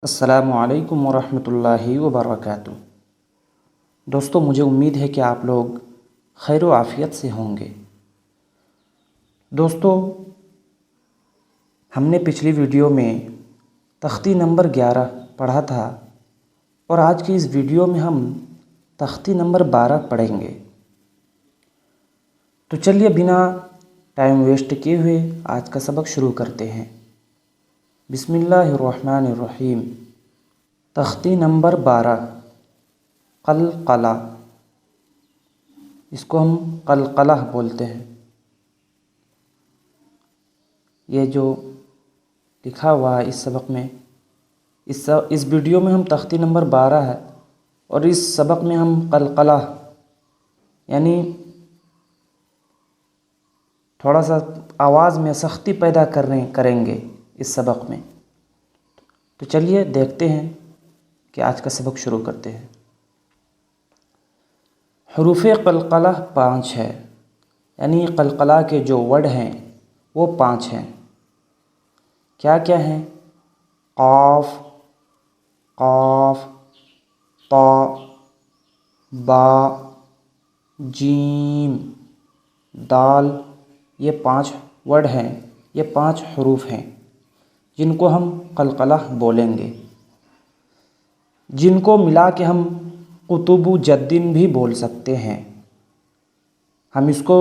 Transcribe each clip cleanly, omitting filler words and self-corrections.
السلام علیکم ورحمۃ اللہ وبرکاتہ۔ دوستو، مجھے امید ہے کہ آپ لوگ خیر و عافیت سے ہوں گے۔ دوستو، ہم نے پچھلی ویڈیو میں تختی نمبر 11 پڑھا تھا اور آج کی اس ویڈیو میں ہم تختی نمبر 12 پڑھیں گے۔ تو چلیے بنا ٹائم ویسٹ کیے ہوئے آج کا سبق شروع کرتے ہیں۔ بسم اللہ الرحمن الرحیم۔ تختی نمبر 12، قلقلہ۔ اس کو ہم قلقلہ بولتے ہیں۔ یہ جو لکھا ہوا ہے اس سبق میں، اس ویڈیو میں ہم تختی نمبر 12 ہے اور اس سبق میں ہم قلقلہ یعنی تھوڑا سا آواز میں سختی پیدا کریں گے اس سبق میں۔ تو چلیے دیکھتے ہیں کہ آج کا سبق شروع کرتے ہیں۔ حروف قلقلہ 5 ہے، یعنی قلقلہ کے جو ورڈ ہیں وہ 5 ہیں۔ کیا کیا ہیں؟ قاف، قاف، طا، با، جیم، دال۔ یہ 5 ورڈ ہیں، یہ 5 حروف ہیں جن کو ہم قلقلہ بولیں گے، جن کو ملا کے ہم قطب جدن بھی بول سکتے ہیں۔ ہم اس کو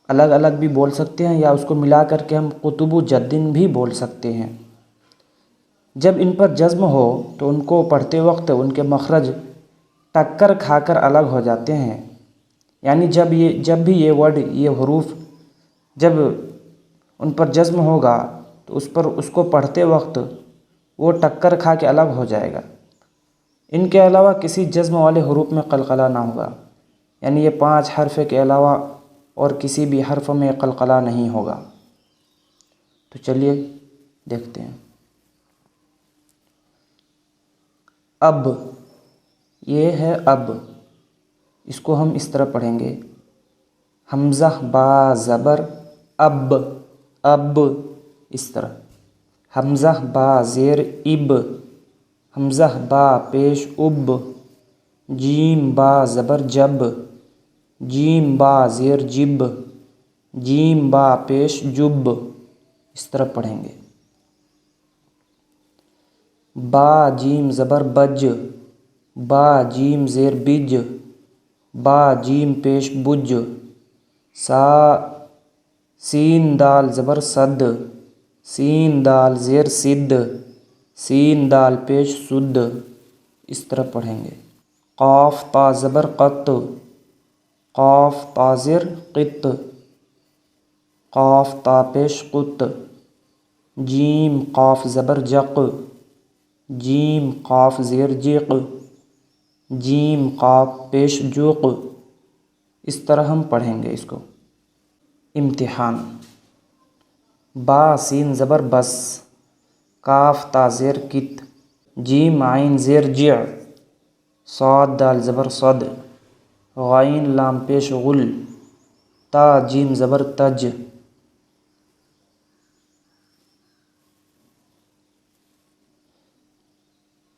الگ الگ بھی بول سکتے ہیں یا اس کو ملا کر کے ہم قطب جدن بھی بول سکتے ہیں۔ جب ان پر جزم ہو تو ان کو پڑھتے وقت ان کے مخرج ٹکر کھا کر الگ ہو جاتے ہیں، یعنی جب بھی یہ ورڈ، یہ حروف جب ان پر جزم ہوگا تو اس کو پڑھتے وقت وہ ٹکر کھا کے الگ ہو جائے گا۔ ان کے علاوہ کسی جزم والے حروف میں قلقلہ نہ ہوگا، یعنی یہ 5 حرف کے علاوہ اور کسی بھی حرف میں قلقلہ نہیں ہوگا۔ تو چلیے دیکھتے ہیں۔ اب، یہ ہے اب، اس کو ہم اس طرح پڑھیں گے۔ حمزہ با زبر اب، اب، اس طرح۔ حمزہ با زیر اب، حمزہ با پیش اب، جیم با زبر جب، جیم با زیر جب، جیم با پیش جب، اس طرح پڑھیں گے۔ با جیم زبر بج، با جیم زیر بج، با جیم پیش بج، سا سین دال زبر صد، سین دال زیر سد، سین دال پیش سد، اس طرح پڑھیں گے۔ قاف تا زبر قط، قاف تا زیر قط، قاف تا پیش قط، جیم قاف زبر جق، جیم قاف زیر جق، جیم قاف پیش جوق، اس طرح ہم پڑھیں گے اس کو۔ امتحان۔ با سین زبر بس، کاف تا زیر کت، جیم عین زیر جع، صاد دال زبر صد، غین لام پیش غل، تا جیم زبر تج،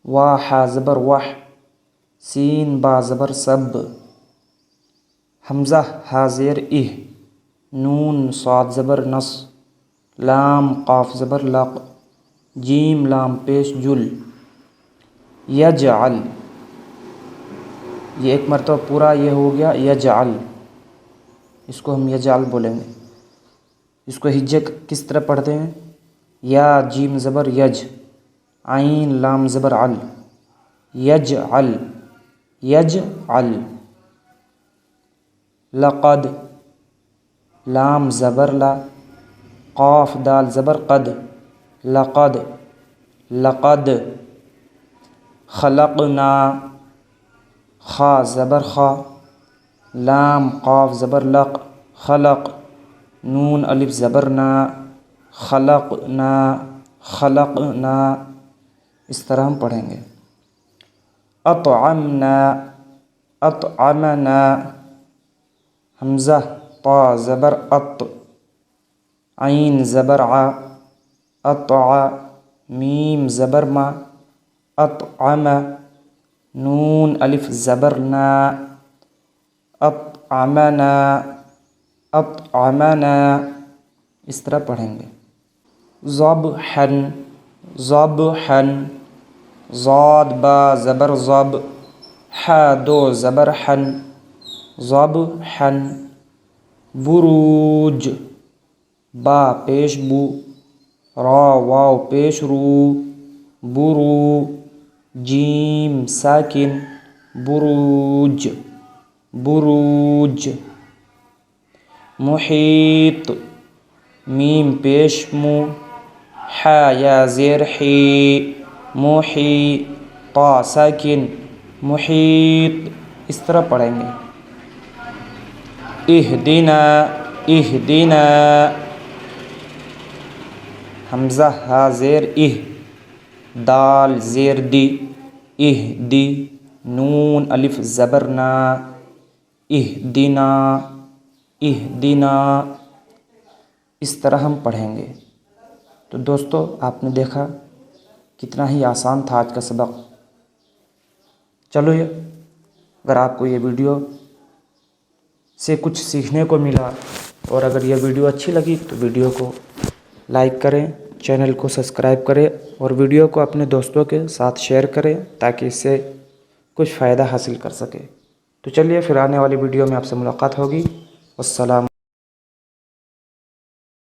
وا حا زبر وح، سین با زبر سب، حمزہ ہا زیر اہ، نون صاد زبر نص، لام قاف زبر لق، جیم لام پیش جل، یجعل۔ یہ ایک مرتبہ پورا یہ ہو گیا یجعل، اس کو ہم یجعل بولیں گے۔ اس کو ہجے کس طرح پڑھتے ہیں؟ یا جیم زبر یج، عین لام زبر عل، یجعل، یجعل۔ لقد، لام زبر لا، قاف دال زبر قد، لقد، لقد۔ خلقنا، خا زبر خا، لام قاف زبر لق، خلق، نون الف زبر نا، خلقنا، خلقنا، اس طرح ہم پڑھیں گے۔ اطعمنا، اطعمنا، حمزہ طا زبر اط، عین زبر ع، اطع، میم زبر ما، اطعم، نون الف زبر نا، اطعمنا، اطعمنا، اس طرح پڑھیں گے۔ ذبحن، ذبحن، ضاد با زبر ضب، ح دو زبر حن، ذبحن۔ بروج، با پیش بو، را واو پیش رو، برو، جیم ساکن، بروج، بروج۔ محیط، میم پیش مو، ح یا زیر حی، محی، طا ساکن، محیط، اس طرح پڑھیں گے۔ اہدنا، اہدنا، حمزہ ہا زیر اہ، دال زیر دی، اہدی، نون الف زبر نا، اہدنا، اہدنا، اس طرح ہم پڑھیں گے۔ تو دوستو آپ نے دیکھا کتنا ہی آسان تھا آج کا سبق۔ چلو اگر آپ کو یہ ویڈیو سے کچھ سیکھنے کو ملا اور اگر یہ ویڈیو اچھی لگی تو ویڈیو کو لائک کریں، چینل کو سبسکرائب کریں اور ویڈیو کو اپنے دوستوں کے ساتھ شیئر کریں تاکہ اس سے کچھ فائدہ حاصل کر سکے۔ تو چلیے پھر آنے والی ویڈیو میں آپ سے ملاقات ہوگی۔ والسلام۔